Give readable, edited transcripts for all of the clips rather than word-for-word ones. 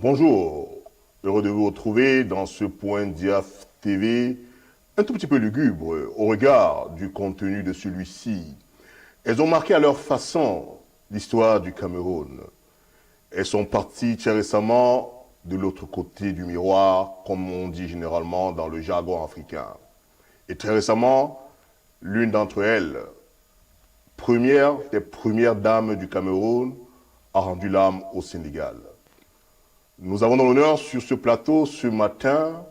Bonjour, heureux de vous retrouver dans ce point Diaf TV, un tout petit peu lugubre au regard du contenu de celui-ci. Elles ont marqué à leur façon l'histoire du Cameroun. Elles sont parties très récemment de l'autre côté du miroir, comme on dit généralement dans le jargon africain. Et très récemment, l'une d'entre elles, première des premières dames du Cameroun, a rendu l'âme au Sénégal. Nous avons l'honneur sur ce plateau ce matin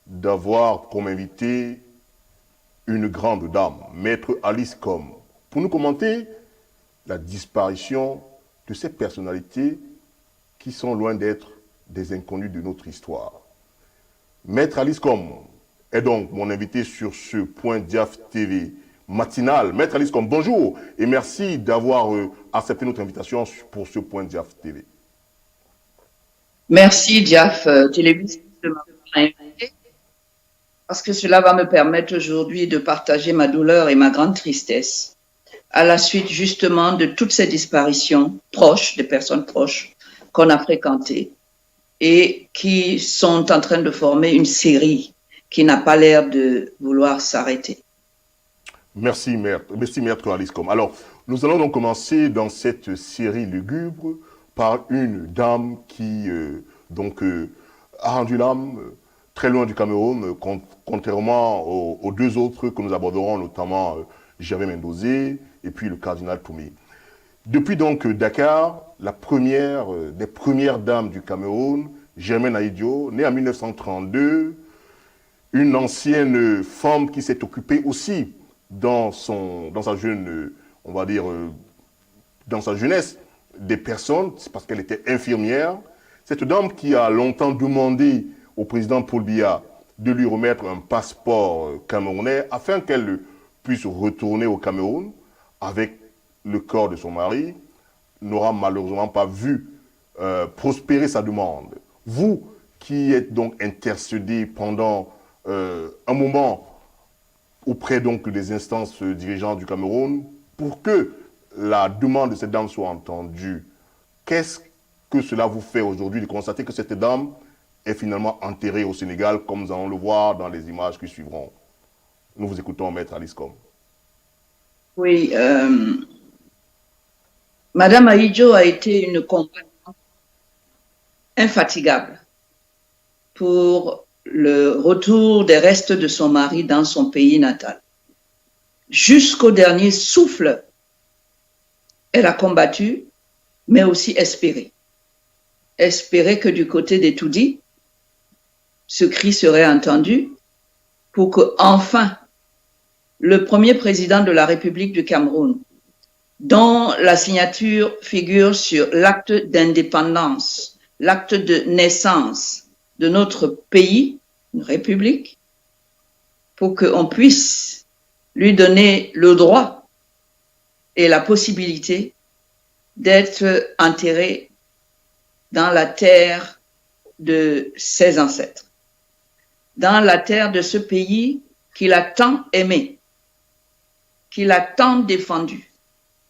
d'avoir comme invité une grande dame, Maître Alice Com, pour nous commenter la disparition de ces personnalités qui sont loin d'être des inconnus de notre histoire. Maître Alice Com est donc mon invité sur ce point Diaf TV matinal. Maître Alice Com, bonjour et merci d'avoir accepté notre invitation pour ce point Diaf TV. Merci, Diaf Télévision, de m'avoir invité, parce que cela va me permettre aujourd'hui de partager ma douleur et ma grande tristesse à la suite justement de toutes ces disparitions proches, des personnes proches qu'on a fréquentées et qui sont en train de former une série qui n'a pas l'air de vouloir s'arrêter. Merci, Maître Alice Com. Alors, nous allons donc commencer dans cette série lugubre par une dame qui a rendu l'âme très loin du Cameroun, contrairement aux deux autres que nous aborderons, notamment Gervais Mendozé et puis le cardinal Toumé. Depuis donc Dakar, la première des premières dames du Cameroun, Germaine Aïdjo, née en 1932, une ancienne femme qui s'est occupée aussi dans sa jeune, on va dire, dans sa jeunesse, des personnes, c'est parce qu'elle était infirmière. Cette dame qui a longtemps demandé au président Paul Biya de lui remettre un passeport camerounais afin qu'elle puisse retourner au Cameroun avec le corps de son mari, n'aura malheureusement pas vu prospérer sa demande. Vous qui êtes donc intercédé pendant un moment auprès donc des instances dirigeantes du Cameroun pour que la demande de cette dame soit entendue. Qu'est-ce que cela vous fait aujourd'hui de constater que cette dame est finalement enterrée au Sénégal, comme nous allons le voir dans les images qui suivront? Nous vous écoutons, Maître Alice Com. Oui, Madame Aïdjo a été une combattante infatigable pour le retour des restes de son mari dans son pays natal. Jusqu'au dernier souffle, elle a combattu, mais aussi espéré. Espérer que du côté des Toudis, ce cri serait entendu pour que enfin le premier président de la République du Cameroun, dont la signature figure sur l'acte d'indépendance, l'acte de naissance de notre pays, une république, pour qu'on puisse lui donner le droit et la possibilité d'être enterré dans la terre de ses ancêtres, dans la terre de ce pays qu'il a tant aimé, qu'il a tant défendu,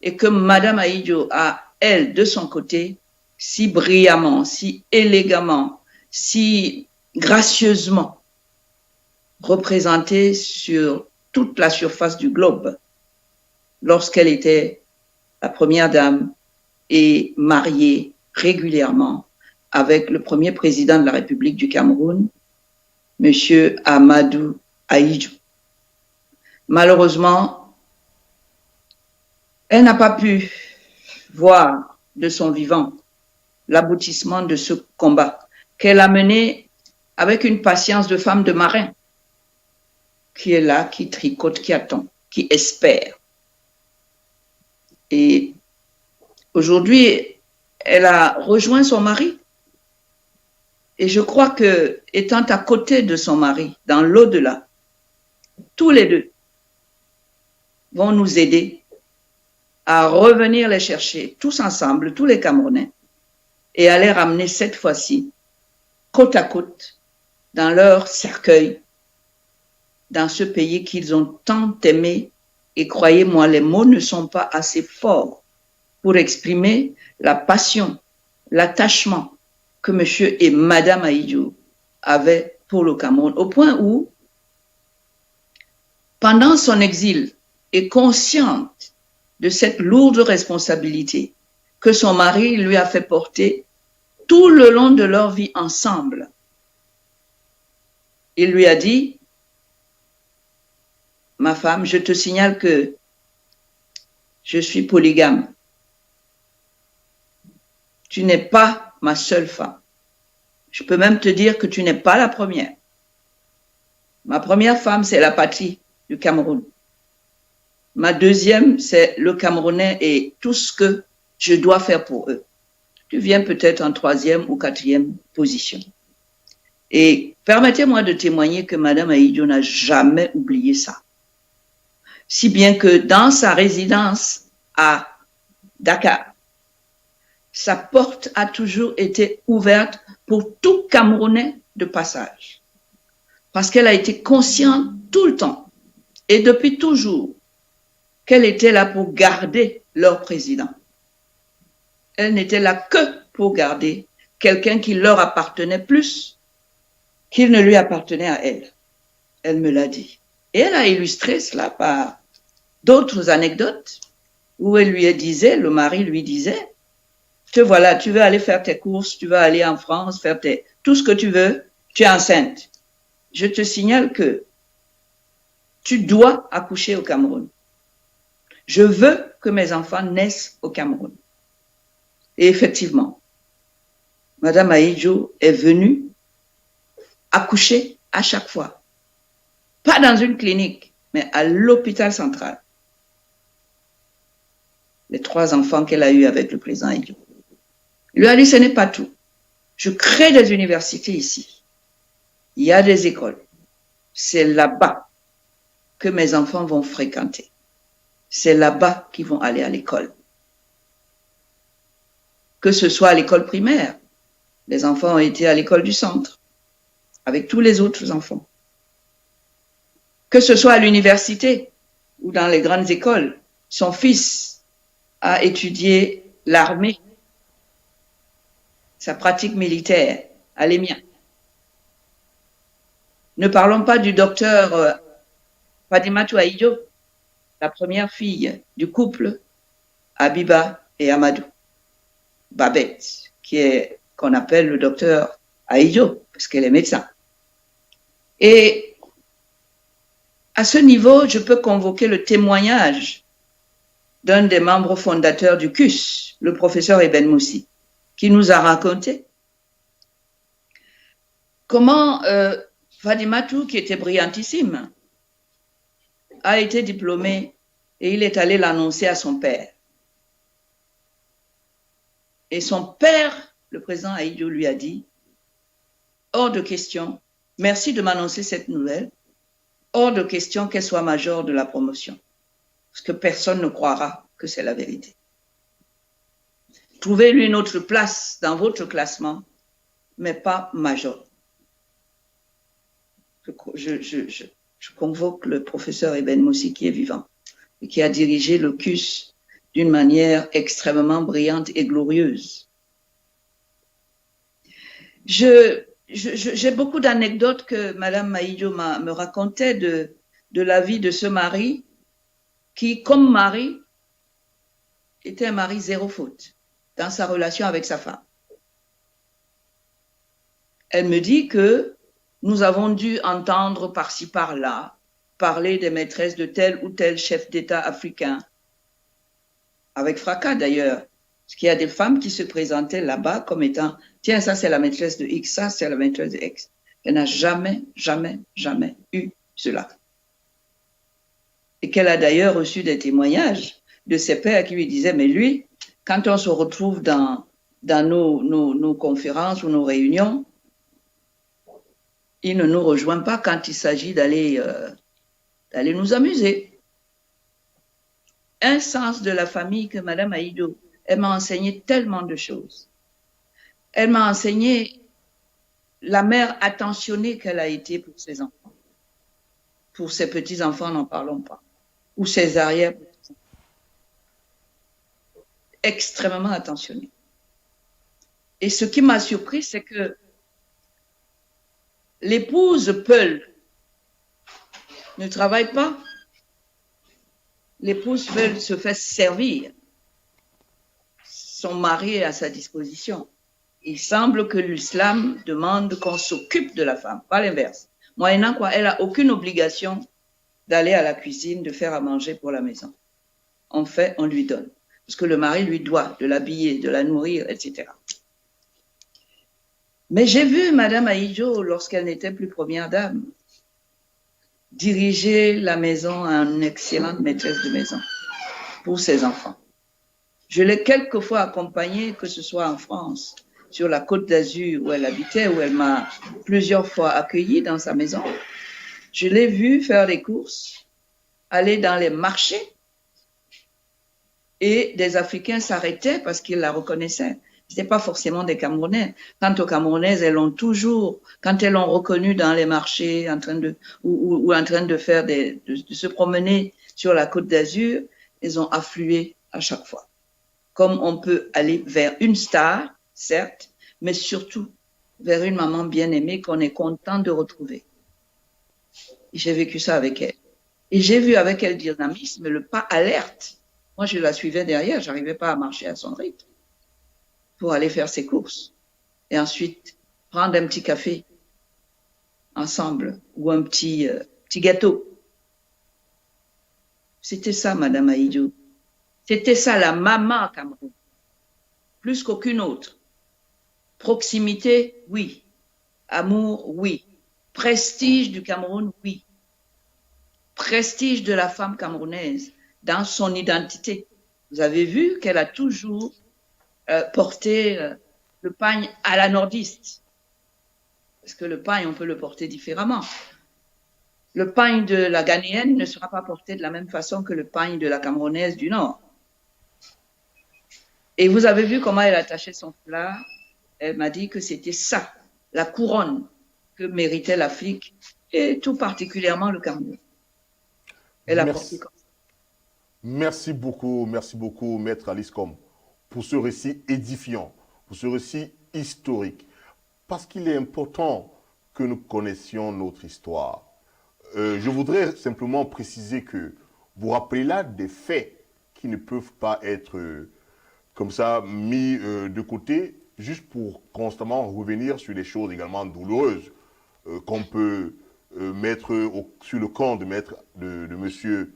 et que Madame Aïdjo a, elle, de son côté, si brillamment, si élégamment, si gracieusement représentée sur toute la surface du globe lorsqu'elle était la première dame et mariée régulièrement avec le premier président de la République du Cameroun, M. Amadou Aïdjo. Malheureusement, elle n'a pas pu voir de son vivant l'aboutissement de ce combat qu'elle a mené avec une patience de femme de marin qui est là, qui tricote, qui attend, qui espère. Et aujourd'hui, elle a rejoint son mari. Et je crois que, étant à côté de son mari, dans l'au-delà, tous les deux vont nous aider à revenir les chercher tous ensemble, tous les Camerounais, et à les ramener cette fois-ci, côte à côte, dans leur cercueil, dans ce pays qu'ils ont tant aimé. Et croyez-moi, les mots ne sont pas assez forts pour exprimer la passion, l'attachement que monsieur et madame Ahidjo avaient pour le Cameroun, au point où, pendant son exil, et consciente de cette lourde responsabilité que son mari lui a fait porter tout le long de leur vie ensemble, il lui a dit, ma femme, je te signale que je suis polygame. Tu n'es pas ma seule femme. Je peux même te dire que tu n'es pas la première. Ma première femme, c'est la patrie du Cameroun. Ma deuxième, c'est le Camerounais et tout ce que je dois faire pour eux. Tu viens peut-être en troisième ou quatrième position. Et permettez-moi de témoigner que Madame Ahidjo n'a jamais oublié ça. Si bien que dans sa résidence à Dakar, sa porte a toujours été ouverte pour tout Camerounais de passage. Parce qu'elle a été consciente tout le temps et depuis toujours qu'elle était là pour garder leur président. Elle n'était là que pour garder quelqu'un qui leur appartenait plus qu'il ne lui appartenait à elle. Elle me l'a dit. Et elle a illustré cela par d'autres anecdotes où elle lui disait, le mari lui disait, te voilà, tu veux aller faire tes courses, tu veux aller en France, faire tout ce que tu veux, tu es enceinte. Je te signale que tu dois accoucher au Cameroun. Je veux que mes enfants naissent au Cameroun. Et effectivement, Madame Ahidjo est venue accoucher à chaque fois. Pas dans une clinique, mais à l'hôpital central. Les 3 enfants qu'elle a eus avec le président Ahidjo. Il lui a dit, ce n'est pas tout. Je crée des universités ici. Il y a des écoles. C'est là-bas que mes enfants vont fréquenter. C'est là-bas qu'ils vont aller à l'école. Que ce soit à l'école primaire, les enfants ont été à l'école du centre, avec tous les autres enfants. Que ce soit à l'université ou dans les grandes écoles, son fils a étudié l'armée, sa pratique militaire à l'EMIA. Ne parlons pas du docteur Fadimatou Ahidjo, la première fille du couple Habiba et Amadou, Babette, qu'on appelle le docteur Ahidjo, parce qu'elle est médecin. Et à ce niveau, je peux convoquer le témoignage d'un des membres fondateurs du CUS, le professeur Eben Moussi, qui nous a raconté comment Fadimatou, qui était brillantissime, a été diplômé et il est allé l'annoncer à son père. Et son père, le président Ahidjo, lui a dit, hors de question, merci de m'annoncer cette nouvelle, hors de question qu'elle soit major de la promotion, parce que personne ne croira que c'est la vérité. Trouvez-lui une autre place dans votre classement, mais pas major. Je convoque le professeur Eben Moussi qui est vivant et qui a dirigé le CUS d'une manière extrêmement brillante et glorieuse. J'ai beaucoup d'anecdotes que Madame Ahidjo me racontait de la vie de ce mari qui, comme mari, était un mari zéro faute dans sa relation avec sa femme. Elle me dit que nous avons dû entendre par-ci par-là parler des maîtresses de tel ou tel chef d'État africain, avec fracas d'ailleurs, parce qu'il y a des femmes qui se présentaient là-bas comme étant « Tiens, ça c'est la maîtresse de X, ça c'est la maîtresse de X ». Elle n'a jamais, jamais, jamais eu cela. Et qu'elle a d'ailleurs reçu des témoignages de ses pères qui lui disaient « Mais lui, quand on se retrouve dans nos conférences ou nos réunions, il ne nous rejoint pas quand il s'agit d'aller nous amuser. » Un sens de la famille que Madame Ahidjo, elle m'a enseigné tellement de choses. Elle m'a enseigné la mère attentionnée qu'elle a été pour ses enfants. Pour ses petits-enfants, n'en parlons pas. Ou ses arrière-petits-enfants. Extrêmement attentionnée. Et ce qui m'a surpris, c'est que l'épouse Peul ne travaille pas. L'épouse Peul se fait servir. Son mari est à sa disposition. Il semble que l'islam demande qu'on s'occupe de la femme, pas l'inverse. Moyennant quoi, elle n'a aucune obligation d'aller à la cuisine, de faire à manger pour la maison. En fait, on lui donne. Parce que le mari lui doit de l'habiller, de la nourrir, etc. Mais j'ai vu Madame Aïdjo, lorsqu'elle n'était plus première dame, diriger la maison à une excellente maîtresse de maison pour ses enfants. Je l'ai quelquefois accompagnée, que ce soit en France, sur la Côte d'Azur où elle habitait, où elle m'a plusieurs fois accueillie dans sa maison. Je l'ai vue faire des courses, aller dans les marchés, et des Africains s'arrêtaient parce qu'ils la reconnaissaient. Ce n'étaient pas forcément des Camerounais. Quant aux Camerounaises, elles l'ont toujours, quand elles l'ont reconnue dans les marchés, en train de, ou en train de faire de se promener sur la Côte d'Azur, elles ont afflué à chaque fois. Comme on peut aller vers une star, certes, mais surtout vers une maman bien-aimée qu'on est content de retrouver. J'ai vécu ça avec elle. Et j'ai vu avec elle dynamisme, le pas alerte. Moi, je la suivais derrière, je n'arrivais pas à marcher à son rythme pour aller faire ses courses. Et ensuite, prendre un petit café ensemble ou un petit gâteau. C'était ça, Madame Aïdjo. C'était ça, la maman Cameroun. Plus qu'aucune autre. Proximité, oui. Amour, oui. Prestige du Cameroun, oui. Prestige de la femme camerounaise dans son identité. Vous avez vu qu'elle a toujours porté le pagne à la nordiste. Parce que le pagne, on peut le porter différemment. Le pagne de la Ghanéenne ne sera pas porté de la même façon que le pagne de la Camerounaise du Nord. Et vous avez vu comment elle attachait son foulard. Elle m'a dit que c'était ça, la couronne que méritait l'Afrique et tout particulièrement le Cameroun. Elle a porté comme ça. Merci beaucoup, Maître Alice Com, pour ce récit édifiant, pour ce récit historique. Parce qu'il est important que nous connaissions notre histoire. Je voudrais simplement préciser que vous rappelez là des faits qui ne peuvent pas être comme ça mis de côté, juste pour constamment revenir sur des choses également douloureuses qu'on peut mettre sur le camp de monsieur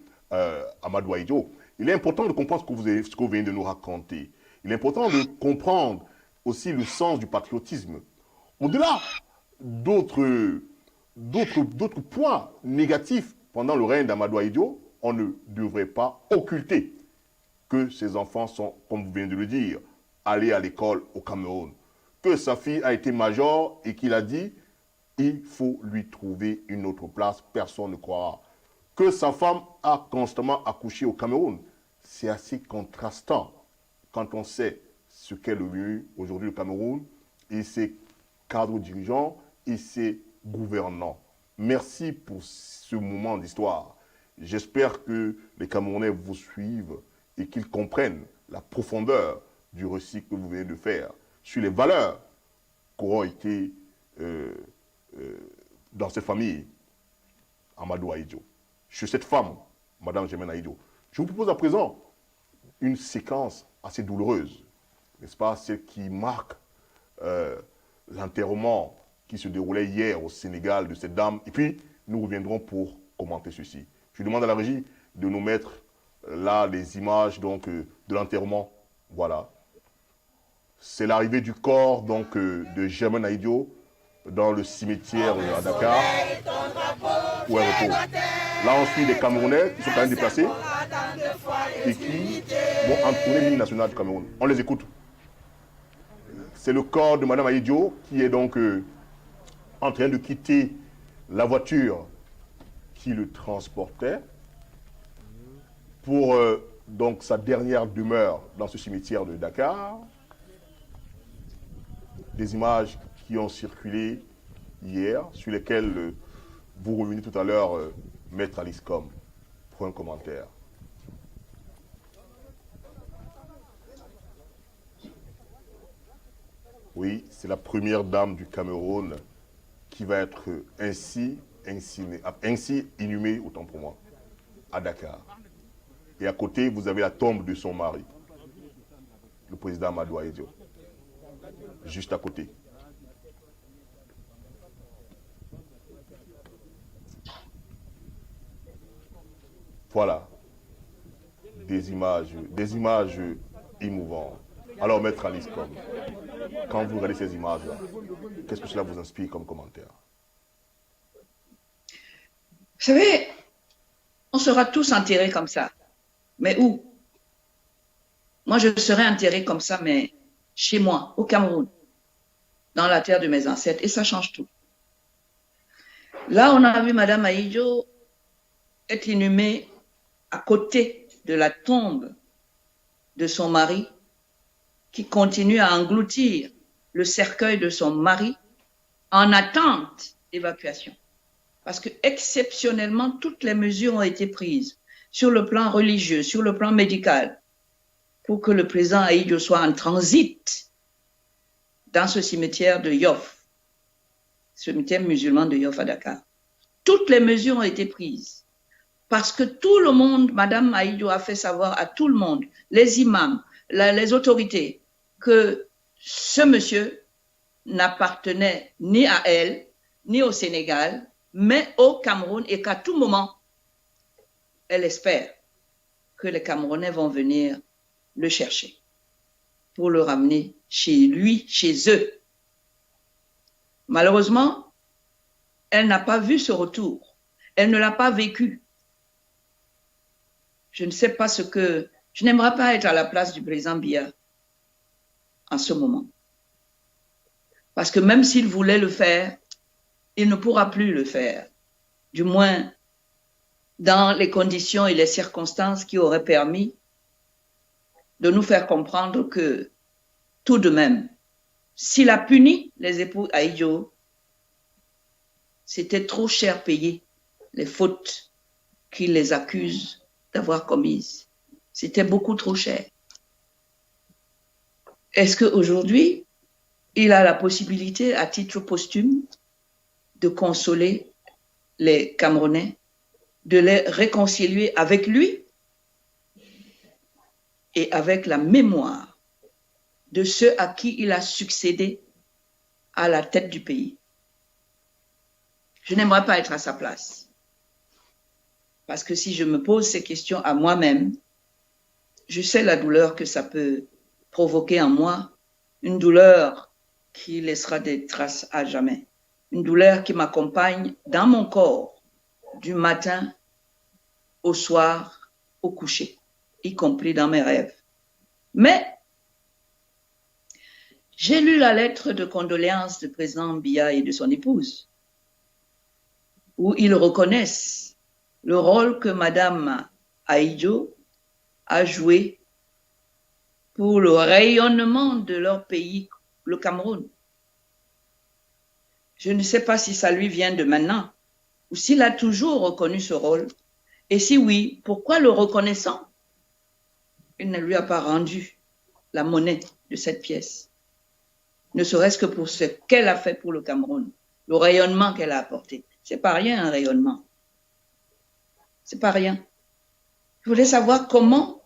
Amadou Aïdjo. Il est important de comprendre ce que vous venez de nous raconter. Il est important de comprendre aussi le sens du patriotisme. Au-delà d'autres points négatifs pendant le règne d'Amadou Aïdjo, on ne devrait pas occulter que ses enfants sont, comme vous venez de le dire, allés à l'école au Cameroun. Que sa fille a été major et qu'il a dit il faut lui trouver une autre place, personne ne croira. Que sa femme a constamment accouché au Cameroun, c'est assez contrastant quand on sait ce qu'est devenu aujourd'hui le Cameroun et ses cadres dirigeants et ses gouvernants. Merci pour ce moment d'histoire. J'espère que les Camerounais vous suivent et qu'ils comprennent la profondeur du récit que vous venez de faire sur les valeurs qu'auront été dans cette famille, Amadou Aïdjo. Sur cette femme, Madame Germaine Aïdjo. Je vous propose à présent une séquence assez douloureuse, n'est-ce pas, celle qui marque l'enterrement qui se déroulait hier au Sénégal de cette dame. Et puis, nous reviendrons pour commenter ceci. Je demande à la régie de nous mettre là les images donc, de l'enterrement. Voilà. C'est l'arrivée du corps donc, de Germaine Aïdjo dans le cimetière à Dakar, où elle repose. Là, on suit des Camerounais qui sont quand même déplacés et qui vont entourner l'hymne national du Cameroun. On les écoute. C'est le corps de Madame Aïdjo qui est donc en train de quitter la voiture qui le transportait pour donc sa dernière demeure dans ce cimetière de Dakar. Des images qui ont circulé hier, sur lesquelles vous revenez tout à l'heure, Maître Alice Com, pour un commentaire. Oui, c'est la première dame du Cameroun qui va être ainsi inhumée, autant pour moi, à Dakar. Et à côté, vous avez la tombe de son mari, le président Amadou Ahidjo, juste à côté. Voilà, des images émouvantes. Alors, Maître Alice, quand vous regardez ces images-là, qu'est-ce que cela vous inspire comme commentaire? Vous savez, on sera tous enterrés comme ça. Mais où? Moi, je serai enterré comme ça, mais chez moi, au Cameroun, dans la terre de mes ancêtres, et ça change tout. Là, on a vu Madame Ahidjo être inhumée à côté de la tombe de son mari, qui continue à engloutir le cercueil de son mari en attente d'évacuation. Parce que exceptionnellement, toutes les mesures ont été prises sur le plan religieux, sur le plan médical, pour que le président Ahidjo soit en transit dans ce cimetière de Yoff, cimetière musulman de Yoff à Dakar. Toutes les mesures ont été prises parce que tout le monde, Madame Ahidjo a fait savoir à tout le monde, les imams, les autorités, que ce monsieur n'appartenait ni à elle, ni au Sénégal, mais au Cameroun, et qu'à tout moment, elle espère que les Camerounais vont venir le chercher pour le ramener chez lui, chez eux. Malheureusement, elle n'a pas vu ce retour. Elle ne l'a pas vécu. Je ne sais pas ce que... Je n'aimerais pas être à la place du président Biya en ce moment. Parce que même s'il voulait le faire, il ne pourra plus le faire. Du moins, dans les conditions et les circonstances qui auraient permis de nous faire comprendre que, tout de même, s'il a puni les époux Ahidjo, c'était trop cher payé, les fautes qu'il les accuse d'avoir commises. C'était beaucoup trop cher. Est-ce qu'aujourd'hui, il a la possibilité, à titre posthume, de consoler les Camerounais, de les réconcilier avec lui et avec la mémoire de ceux à qui il a succédé à la tête du pays? Je n'aimerais pas être à sa place. Parce que si je me pose ces questions à moi-même, je sais la douleur que ça peut provoquer en moi, une douleur qui laissera des traces à jamais, une douleur qui m'accompagne dans mon corps du matin au soir, au coucher, y compris dans mes rêves. Mais j'ai lu la lettre de condoléances du président Biya et de son épouse, où ils reconnaissent le rôle que Madame Ahidjo a joué pour le rayonnement de leur pays, le Cameroun. Je ne sais pas si ça lui vient de maintenant ou s'il a toujours reconnu ce rôle. Et si oui, pourquoi le reconnaissant, il ne lui a pas rendu la monnaie de cette pièce, ne serait-ce que pour ce qu'elle a fait pour le Cameroun, le rayonnement qu'elle a apporté. C'est pas rien un rayonnement. C'est pas rien. Je voulais savoir comment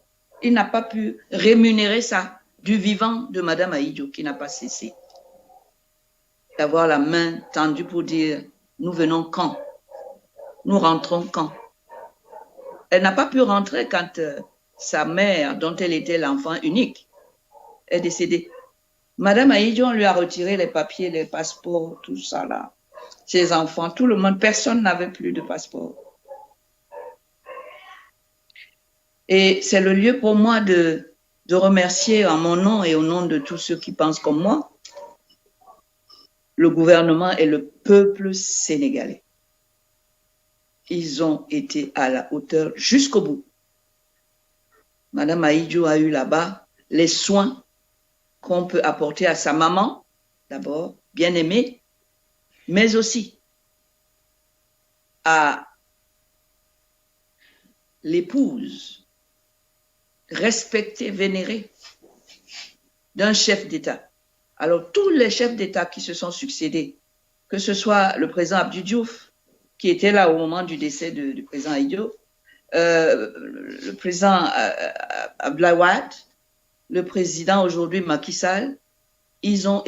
il n'a pas pu rémunérer ça du vivant de Madame Ahidjo, qui n'a pas cessé d'avoir la main tendue pour dire « nous venons quand? Nous rentrons quand ?» Elle n'a pas pu rentrer quand sa mère, dont elle était l'enfant unique, est décédée. Madame Ahidjo, on lui a retiré les papiers, les passeports, tout ça là. Ses enfants, tout le monde, personne n'avait plus de passeport. Et c'est le lieu pour moi de remercier en mon nom et au nom de tous ceux qui pensent comme moi, le gouvernement et le peuple sénégalais. Ils ont été à la hauteur jusqu'au bout. Madame Ahidjo a eu là-bas les soins qu'on peut apporter à sa maman, d'abord, bien aimée, mais aussi à l'épouse respectée, vénérée d'un chef d'État Alors, tous les chefs d'État qui se sont succédés, que ce soit le président Abdou Diouf, qui était là au moment du décès du président Aïdjo, le président Abdoulaye Wade, le président aujourd'hui Macky Sall, ils ont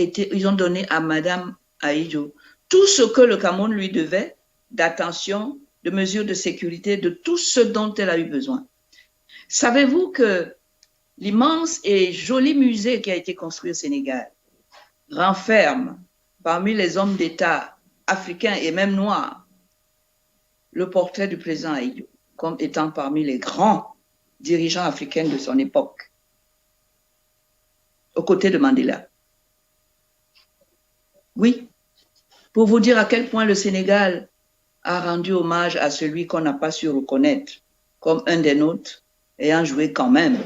donné à Madame Aïdjo tout ce que le Cameroun lui devait d'attention, de mesures de sécurité, de tout ce dont elle a eu besoin. Savez-vous que l'immense et joli musée qui a été construit au Sénégal renferme parmi les hommes d'État africains et même noirs le portrait du président Aïdjo comme étant parmi les grands dirigeants africains de son époque, aux côtés de Mandela. Oui, pour vous dire à quel point le Sénégal a rendu hommage à celui qu'on n'a pas su reconnaître comme un des nôtres, ayant joué quand même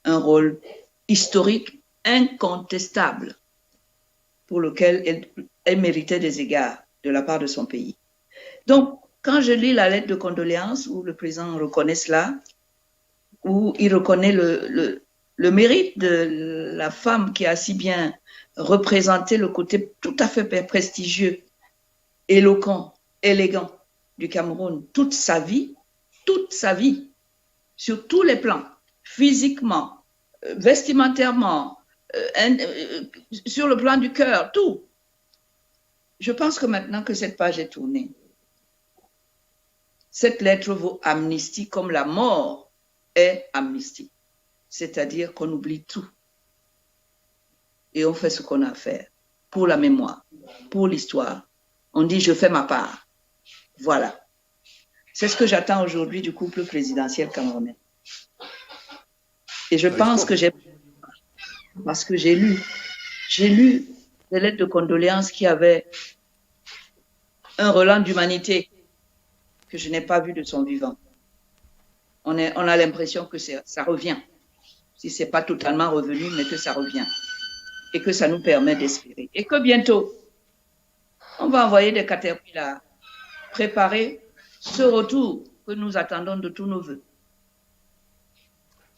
un rôle historique incontestable pour lequel elle méritait des égards de la part de son pays. Donc, quand je lis la lettre de condoléances où le président reconnaît cela, où il reconnaît le mérite de la femme qui a si bien représenté le côté tout à fait prestigieux, éloquent, élégant du Cameroun toute sa vie, sur tous les plans, physiquement, vestimentairement, sur le plan du cœur, tout. Je pense que maintenant que cette page est tournée, cette lettre vaut amnistie comme la mort est amnistie. C'est-à-dire qu'on oublie tout. Et on fait ce qu'on a à faire pour la mémoire, pour l'histoire. On dit, je fais ma part. Voilà. C'est ce que j'attends aujourd'hui du couple présidentiel camerounais. Et je pense que parce que j'ai lu des lettres de condoléances qui avaient un relent d'humanité que je n'ai pas vu de son vivant. On a l'impression que ça revient. Si ce n'est pas totalement revenu, mais que ça revient. Et que ça nous permet d'espérer. Et que bientôt, on va envoyer des caterpillars préparer ce retour que nous attendons de tous nos voeux.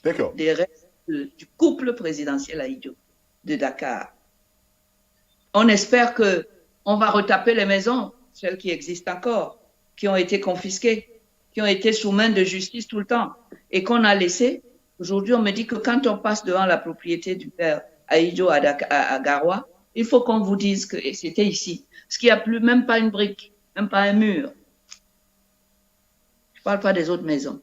D'accord. Des restes du couple présidentiel Aïdjo de Dakar. On espère qu'on va retaper les maisons, celles qui existent encore, qui ont été confisquées, qui ont été sous main de justice tout le temps, et qu'on a laissé. Aujourd'hui, on me dit que quand on passe devant la propriété du père Aïdjo à Garoua, il faut qu'on vous dise que c'était ici. Parce qu'il n'y a plus même pas une brique, même pas un mur. Je ne parle pas des autres maisons.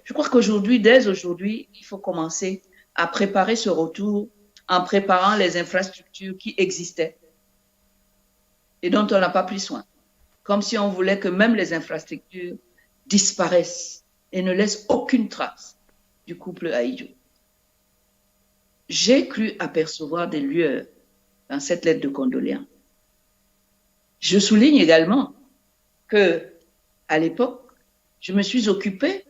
Je crois qu'aujourd'hui, dès aujourd'hui, il faut commencer à préparer ce retour en préparant les infrastructures qui existaient et dont on n'a pas pris soin. Comme si on voulait que même les infrastructures disparaissent et ne laissent aucune trace du couple Aïdjo. J'ai cru apercevoir des lueurs dans cette lettre de condoléances. Je souligne également que, à l'époque, je me suis occupée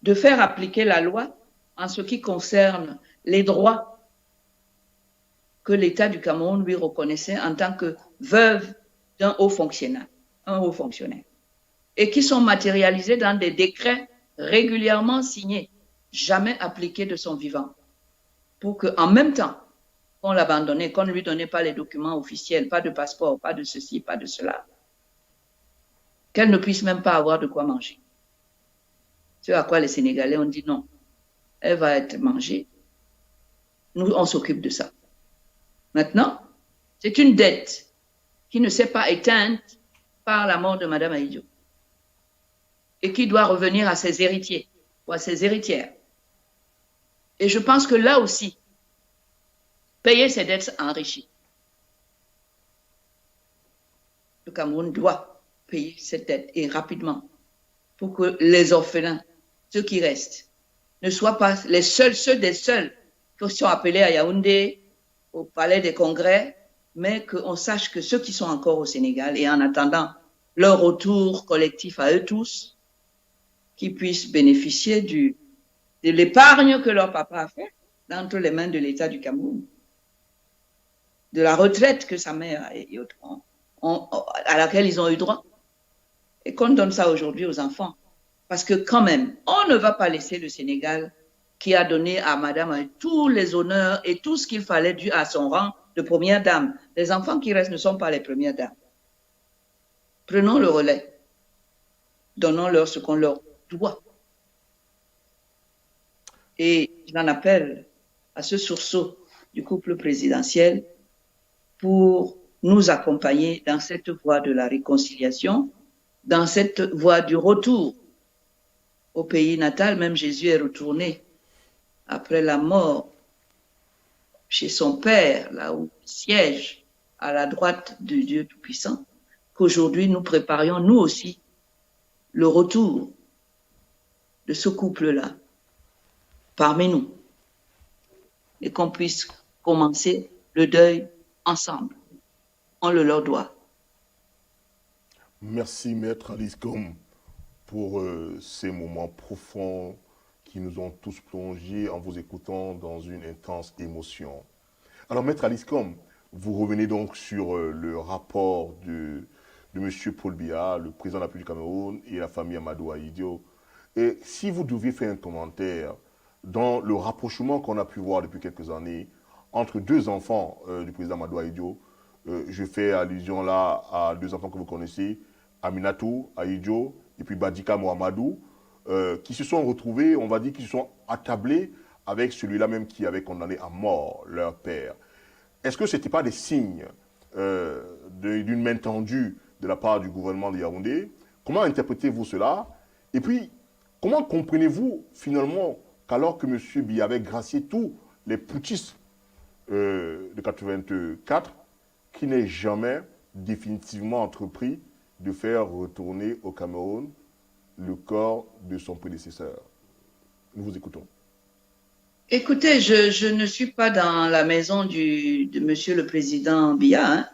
de faire appliquer la loi en ce qui concerne les droits que l'État du Cameroun lui reconnaissait en tant que veuve d'un haut fonctionnaire, et qui sont matérialisés dans des décrets régulièrement signés, jamais appliqués de son vivant, pour qu'en même temps qu'on l'abandonnait, qu'on ne lui donnait pas les documents officiels, pas de passeport, pas de ceci, pas de cela, qu'elle ne puisse même pas avoir de quoi manger. Ce à quoi les Sénégalais ont dit non, elle va être mangée. Nous, on s'occupe de ça. Maintenant, c'est une dette qui ne s'est pas éteinte par la mort de Mme Aïdjo et qui doit revenir à ses héritiers ou à ses héritières. Et je pense que là aussi, payer ses dettes enrichit. Le Cameroun doit payer cette dette et rapidement pour que les orphelins, ceux qui restent, ne soient pas les seuls, ceux des seuls qui sont appelés à Yaoundé, au palais des congrès, mais qu'on sache que ceux qui sont encore au Sénégal et en attendant leur retour collectif à eux tous, qu'ils puissent bénéficier de l'épargne que leur papa a fait entre les mains de l'État du Cameroun, de la retraite que sa mère et autres à laquelle ils ont eu droit, et qu'on donne ça aujourd'hui aux enfants. Parce que quand même, on ne va pas laisser le Sénégal qui a donné à Madame tous les honneurs et tout ce qu'il fallait dû à son rang de première dame. Les enfants qui restent ne sont pas les premières dames. Prenons le relais. Donnons-leur ce qu'on leur doit. Et j'en appelle à ce sursaut du couple présidentiel pour nous accompagner dans cette voie de la réconciliation, dans cette voie du retour au pays natal. Même Jésus est retourné après la mort chez son Père, là où il siège à la droite de Dieu Tout-Puissant, qu'aujourd'hui nous préparions nous aussi le retour de ce couple-là parmi nous et qu'on puisse commencer le deuil ensemble. On le leur doit. Merci, Maître Alice Gomme, pour ces moments profonds qui nous ont tous plongés en vous écoutant dans une intense émotion. Alors, Maître Alice Gomme, vous revenez donc sur le rapport de M. Paul Biya, le président de la République du Cameroun, et la famille Amadou Ahidjo. Et si vous deviez faire un commentaire dans le rapprochement qu'on a pu voir depuis quelques années entre deux enfants du président Amadou Ahidjo, je fais allusion là à deux enfants que vous connaissez, Aminatou Ahidjo et puis Badika Mohamedou, qui se sont retrouvés, on va dire, qui se sont attablés avec celui-là même qui avait condamné à mort leur père. Est-ce que ce n'était pas des signes d'une main tendue de la part du gouvernement de Yaoundé? Comment interprétez-vous cela? Et puis, comment comprenez-vous finalement qu'alors que M. Biya avait gracié tous les putschistes de 84, qui n'ait jamais définitivement entrepris de faire retourner au Cameroun le corps de son prédécesseur? Nous vous écoutons. Écoutez, je ne suis pas dans la maison de Monsieur le Président Biya. Hein.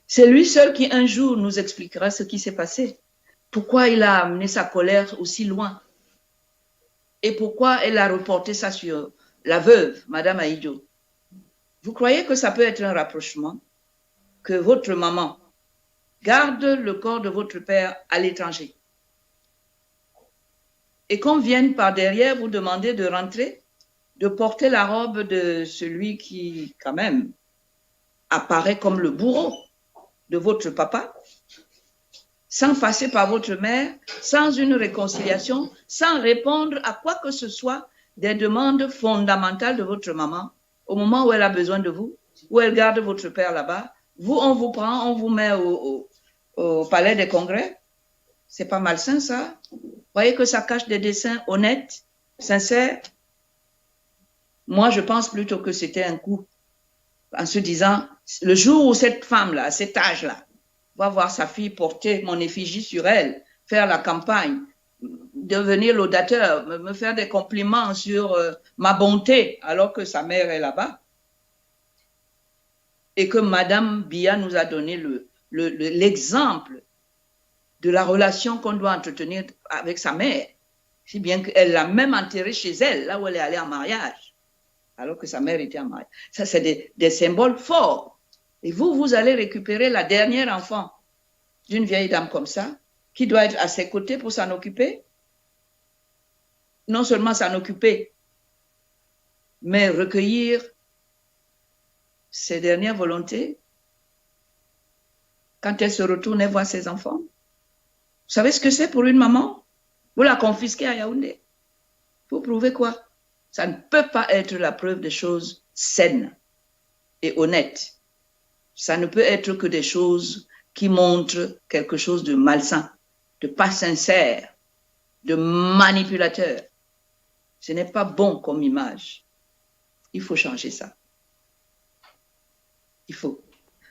C'est lui seul qui un jour nous expliquera ce qui s'est passé. Pourquoi il a amené sa colère aussi loin. Et pourquoi elle a reporté ça sur la veuve, Madame Ahidjo. Vous croyez que ça peut être un rapprochement? Que votre maman garde le corps de votre père à l'étranger et qu'on vienne par derrière vous demander de rentrer, de porter la robe de celui qui, quand même, apparaît comme le bourreau de votre papa, sans passer par votre mère, sans une réconciliation, sans répondre à quoi que ce soit des demandes fondamentales de votre maman, au moment où elle a besoin de vous, où elle garde votre père là-bas. Vous, on vous prend, on vous met au palais des congrès. C'est pas malsain, ça. Vous voyez que ça cache des dessins honnêtes, sincères. Moi, je pense plutôt que c'était un coup en se disant, le jour où cette femme-là, à cet âge-là, va voir sa fille porter mon effigie sur elle, faire la campagne, devenir laudateur, me faire des compliments sur ma bonté, alors que sa mère est là-bas, et que Madame Biya nous a donné l'exemple de la relation qu'on doit entretenir avec sa mère, si bien qu'elle l'a même enterrée chez elle, là où elle est allée en mariage, alors que sa mère était en mariage. Ça, c'est des symboles forts. Et vous allez récupérer la dernière enfant d'une vieille dame comme ça, qui doit être à ses côtés pour s'en occuper. Non seulement s'en occuper, mais recueillir ses dernières volontés quand elle se retourne et voit ses enfants. Vous savez ce que c'est pour une maman? Vous la confisquez à Yaoundé. Pour prouver quoi? Ça ne peut pas être la preuve des choses saines et honnêtes. Ça ne peut être que des choses qui montrent quelque chose de malsain, de pas sincère, de manipulateur. Ce n'est pas bon comme image. Il faut changer ça. Il faut.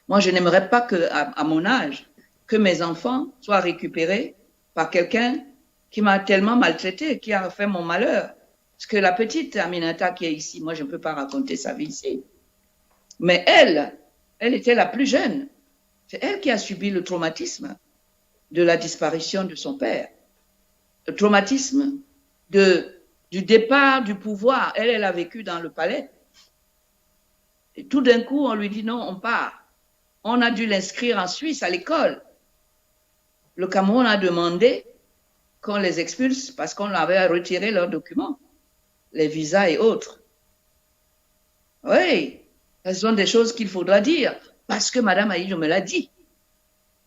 Moi, je n'aimerais pas à mon âge, que mes enfants soient récupérés par quelqu'un qui m'a tellement maltraité, qui a fait mon malheur. Parce que la petite Aminata qui est ici, moi, je ne peux pas raconter sa vie ici. Mais elle était la plus jeune. C'est elle qui a subi le traumatisme de la disparition de son père. Le traumatisme du départ du pouvoir. Elle a vécu dans le palais. Et tout d'un coup, on lui dit non, on part. On a dû l'inscrire en Suisse à l'école. Le Cameroun a demandé qu'on les expulse parce qu'on avait retiré leurs documents. les visas et autres. Oui, ce sont des choses qu'il faudra dire, parce que Mme Aïdjo me l'a dit.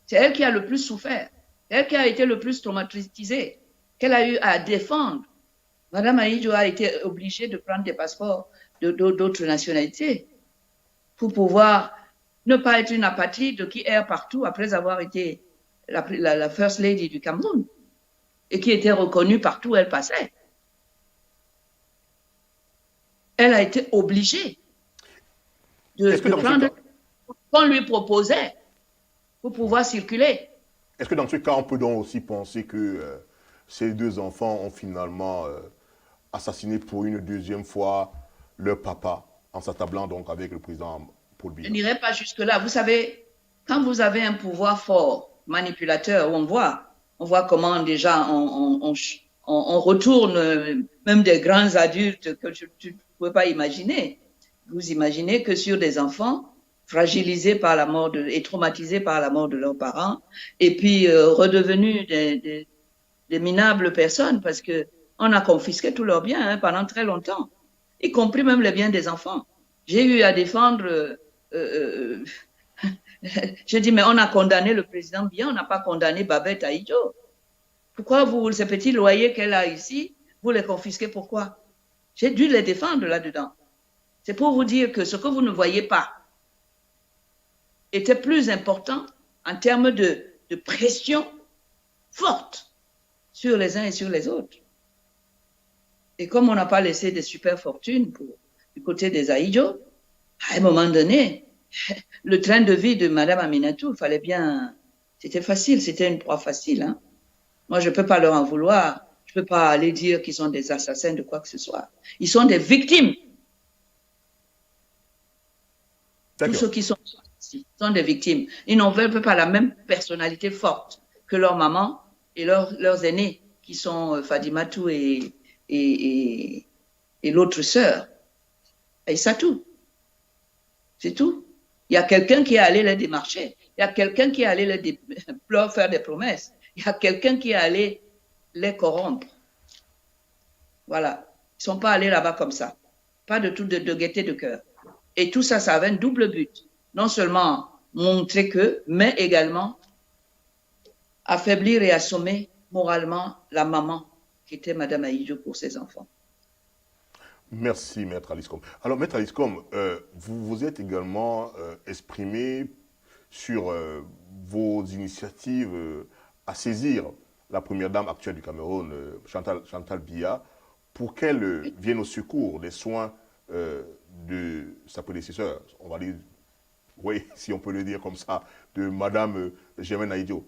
C'est elle qui a le plus souffert, elle qui a été le plus traumatisée, qu'elle a eu à défendre. Mme Aïdjo a été obligée de prendre des passeports d'autres nationalités pour pouvoir ne pas être une apatride qui erre partout après avoir été la First Lady du Cameroun et qui était reconnue partout où elle passait. Elle a été obligée de prendre ce qu'on lui proposait pour pouvoir circuler. Est-ce que dans ce cas, on peut donc aussi penser que ces deux enfants ont finalement assassiné pour une deuxième fois leur papa en s'attablant donc avec le président Paul Biya? Je n'irai pas jusque-là. Vous savez, quand vous avez un pouvoir fort, manipulateur, on voit comment déjà on retourne même des grands adultes que tu ne pouvais pas imaginer. Vous imaginez que sur des enfants fragilisés par la mort et traumatisés par la mort de leurs parents, et puis redevenus des minables personnes, parce que on a confisqué tous leurs biens pendant très longtemps, y compris même les biens des enfants. J'ai eu à défendre je dis, mais on a condamné le président Biya, on n'a pas condamné Babette Aïdjo. Pourquoi ces petits loyers qu'elle a ici, vous les confisquez, pourquoi? J'ai dû les défendre là-dedans. C'est pour vous dire que ce que vous ne voyez pas était plus important en termes de pression forte sur les uns et sur les autres. Et comme on n'a pas laissé des super fortunes du côté des Aïdjo, à un moment donné, le train de vie de Mme Aminatou, fallait bien, c'était facile, c'était une proie facile. Hein. Moi, je ne peux pas leur en vouloir. Je ne peux pas aller dire qu'ils sont des assassins de quoi que ce soit. Ils sont des victimes. Tous ceux qui sont ici sont des victimes. Ils n'ont pas la même personnalité forte que leur maman et leurs aînés, qui sont Fadimatou et l'autre sœur. Et ça tout. C'est tout. Il y a quelqu'un qui est allé les démarcher. Il y a quelqu'un qui est allé leur faire des promesses. Il y a quelqu'un qui est allé les corrompre. Voilà. Ils ne sont pas allés là-bas comme ça. Pas de tout de gaieté de cœur. Et tout ça, ça avait un double but. Non seulement montrer que, mais également affaiblir et assommer moralement la maman qui était Mme Aïdjo pour ses enfants. Merci, Maître Aliscom. Alors, Maître Aliscom, vous vous êtes également exprimé sur vos initiatives à saisir la première dame actuelle du Cameroun, Chantal Biya, pour qu'elle vienne au secours des soins de sa prédécesseur, on va dire, oui, si on peut le dire comme ça, de Mme Germaine Aïdjo.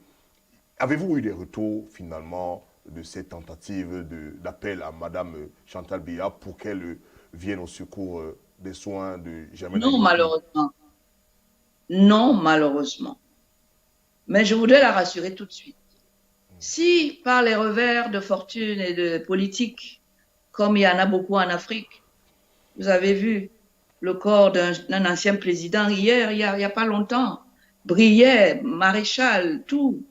Avez-vous eu des retours, finalement, de cette tentative d'appel à Mme Chantal Biya pour qu'elle vienne au secours des soins de Germaine Aïdjo? Non, malheureusement. Non, malheureusement. Mais je voudrais la rassurer tout de suite. Si, par les revers de fortune et de politique, comme il y en a beaucoup en Afrique, vous avez vu le corps d'un ancien président hier, il y a pas longtemps, Brière, Maréchal, tout.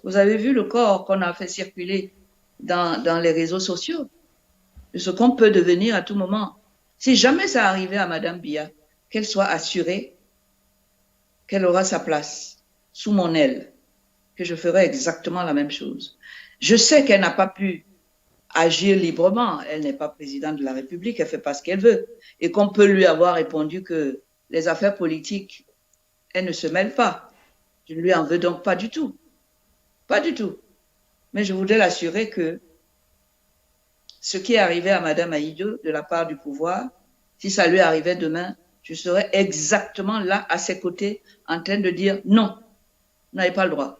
Vous avez vu le corps qu'on a fait circuler dans les réseaux sociaux, de ce qu'on peut devenir à tout moment. Si jamais ça arrivait à Mme Biya, qu'elle soit assurée qu'elle aura sa place sous mon aile, que je ferai exactement la même chose. Je sais qu'elle n'a pas pu agir librement. Elle n'est pas présidente de la République, elle fait pas ce qu'elle veut. Et qu'on peut lui avoir répondu que les affaires politiques, elle ne se mêle pas. Je ne lui en veux donc pas du tout. Pas du tout. Mais je voudrais l'assurer que ce qui est arrivé à Mme Aïdjo de la part du pouvoir, si ça lui arrivait demain, je serais exactement là à ses côtés en train de dire non, vous n'avez pas le droit.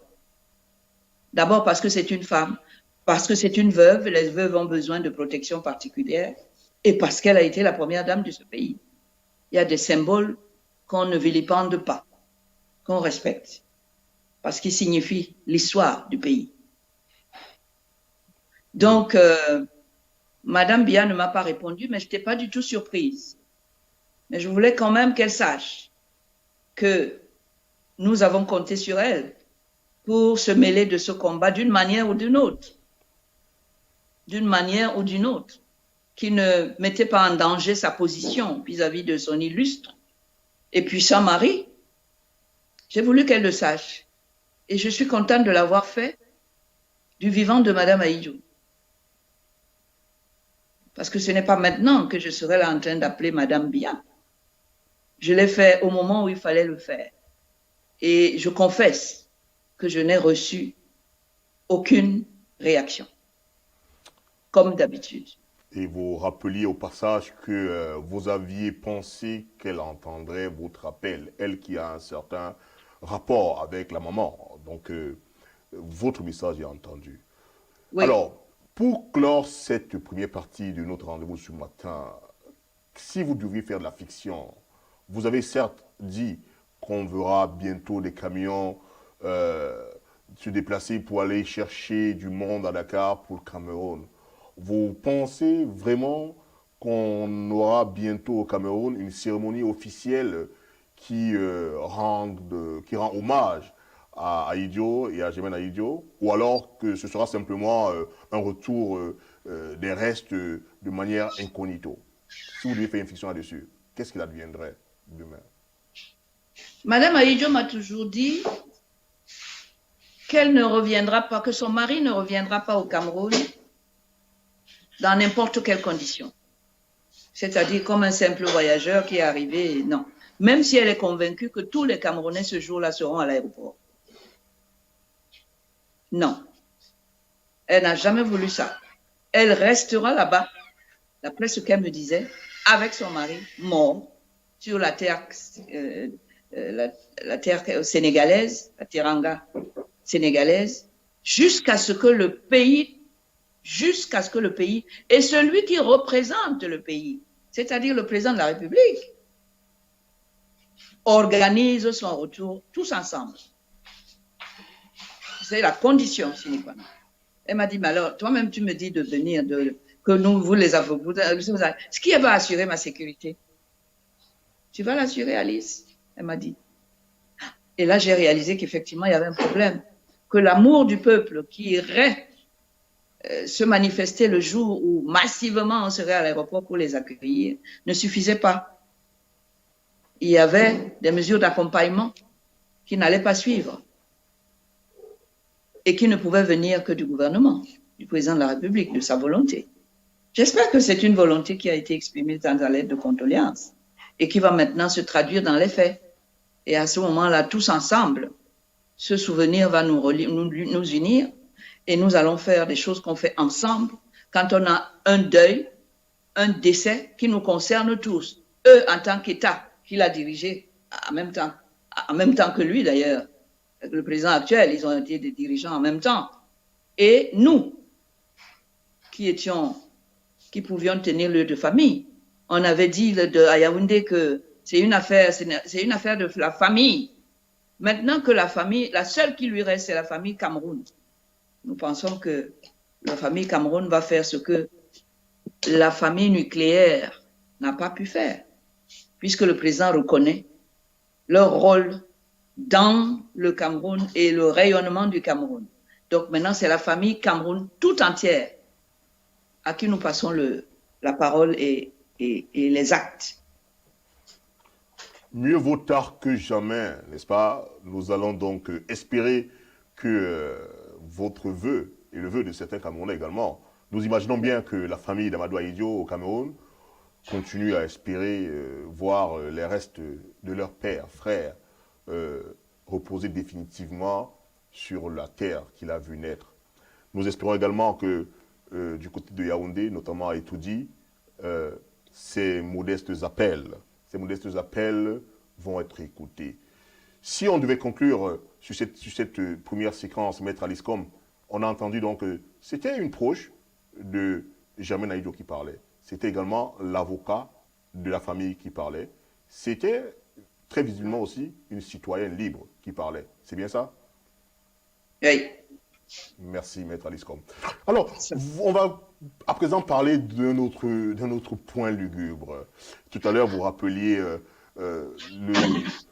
D'abord parce que c'est une femme, parce que c'est une veuve, les veuves ont besoin de protection particulière, et parce qu'elle a été la première dame de ce pays. Il y a des symboles qu'on ne vilipende pas, qu'on respecte, parce qu'ils signifient l'histoire du pays. Donc, Madame Biya ne m'a pas répondu, mais je n'étais pas du tout surprise. Mais je voulais quand même qu'elle sache que nous avons compté sur elle pour se mêler de ce combat d'une manière ou d'une autre. D'une manière ou d'une autre. qui ne mettait pas en danger sa position vis-à-vis de son illustre et puissant mari. J'ai voulu qu'elle le sache. Et je suis contente de l'avoir fait du vivant de Madame Ahidjo. Parce que ce n'est pas maintenant que je serai là en train d'appeler Madame Bia. Je l'ai fait au moment où il fallait le faire. Et je confesse que je n'ai reçu aucune réaction, comme d'habitude. Et vous rappeliez au passage que vous aviez pensé qu'elle entendrait votre appel, elle qui a un certain rapport avec la maman. Donc, votre message est entendu. Oui. Alors, pour clore cette première partie de notre rendez-vous ce matin, si vous deviez faire de la fiction, vous avez certes dit qu'on verra bientôt des camions se déplacer pour aller chercher du monde à Dakar pour le Cameroun. Vous pensez vraiment qu'on aura bientôt au Cameroun une cérémonie officielle qui rend hommage à Ahidjo et à Germaine Ahidjo, ou alors que ce sera simplement un retour des restes de manière incognito? Si vous devez faire une fiction là-dessus, qu'est-ce qu'il adviendrait demain? Madame Ahidjo m'a toujours dit qu'elle ne reviendra pas, que son mari ne reviendra pas au Cameroun dans n'importe quelle condition. C'est-à-dire comme un simple voyageur qui est arrivé, non. Même si elle est convaincue que tous les Camerounais ce jour-là seront à l'aéroport. Non. Elle n'a jamais voulu ça. Elle restera là-bas, d'après ce qu'elle me disait, avec son mari mort sur la terre, la terre sénégalaise, la teranga sénégalaise, jusqu'à ce que le pays et celui qui représente le pays, c'est-à-dire le président de la République, organise son retour tous ensemble. C'est la condition sine qua non. Elle m'a dit, mais alors, toi-même, tu me dis de venir, que nous, vous les avocats, ce qui va assurer ma sécurité. Tu vas l'assurer, Alice? Elle m'a dit. Et là, j'ai réalisé qu'effectivement, il y avait un problème. Que l'amour du peuple qui irait se manifester le jour où massivement on serait à l'aéroport pour les accueillir ne suffisait pas. Il y avait des mesures d'accompagnement qui n'allaient pas suivre et qui ne pouvaient venir que du gouvernement, du président de la République, de sa volonté. J'espère que c'est une volonté qui a été exprimée dans la lettre de condoléances et qui va maintenant se traduire dans les faits. Et à ce moment-là, tous ensemble, ce souvenir va nous unir et nous allons faire des choses qu'on fait ensemble quand on a un deuil, un décès qui nous concerne tous. Eux, en tant qu'État, qu'il a dirigé en même temps que lui d'ailleurs, le président actuel, ils ont été des dirigeants en même temps. Et nous, qui pouvions tenir lieu de famille, on avait dit à Yaoundé que c'est une affaire de la famille. Maintenant que la famille, la seule qui lui reste, c'est la famille Cameroun. Nous pensons que la famille Cameroun va faire ce que la famille nucléaire n'a pas pu faire, puisque le président reconnaît leur rôle dans le Cameroun et le rayonnement du Cameroun. Donc maintenant, c'est la famille Cameroun tout entière à qui nous passons la parole et les actes. Mieux vaut tard que jamais, n'est-ce pas? Nous allons donc espérer que votre vœu, et le vœu de certains Camerounais également, nous imaginons bien que la famille d'Amadou Ahidjo au Cameroun continue à espérer voir les restes de leur père, frère, reposer définitivement sur la terre qu'il a vu naître. Nous espérons également que du côté de Yaoundé, notamment à Etoudi, ces modestes appels vont être écoutés. Si on devait conclure sur cette première séquence, Maître Aliscom, on a entendu donc que c'était une proche de Germaine Ahidjo qui parlait. C'était également l'avocat de la famille qui parlait. C'était très visiblement aussi une citoyenne libre qui parlait. C'est bien ça? Oui. Merci, Maître Aliscom. Alors, on va à présent parler d'un autre point lugubre. Tout à l'heure, vous rappeliez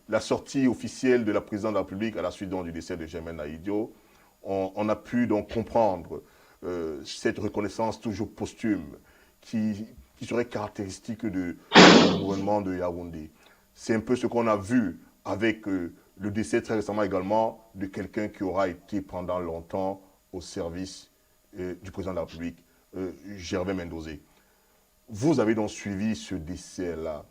la sortie officielle de la présidente de la République à la suite du décès de Germaine Ahidjo. On a pu donc comprendre cette reconnaissance toujours posthume qui qui serait caractéristique du gouvernement de Yaoundé. C'est un peu ce qu'on a vu avec le décès très récemment également de quelqu'un qui aura été pendant longtemps au service du président de la République, Gervais Mendozé. Vous avez donc suivi ce décès-là.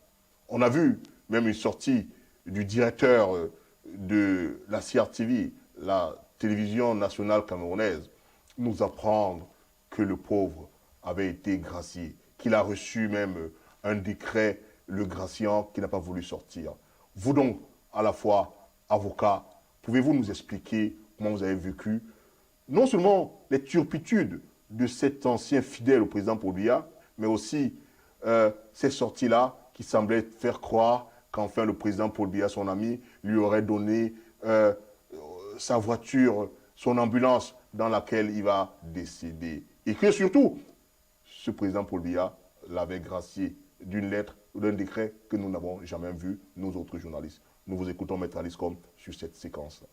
On a vu même une sortie du directeur de la CRTV, la télévision nationale camerounaise, nous apprendre que le pauvre avait été gracié, qu'il a reçu même un décret le graciant qui n'a pas voulu sortir. Vous donc, à la fois avocat, pouvez-vous nous expliquer comment vous avez vécu non seulement les turpitudes de cet ancien fidèle au président Paul Biya, mais aussi ces sorties-là qui semblaient faire croire qu'enfin le président Paul Biya, son ami, lui aurait donné sa voiture, son ambulance dans laquelle il va décéder. Et que surtout, ce président Paul Biya l'avait gracié d'une lettre ou d'un décret que nous n'avons jamais vu, nous autres journalistes. Nous vous écoutons, Maître Alice Com, sur cette séquence-là.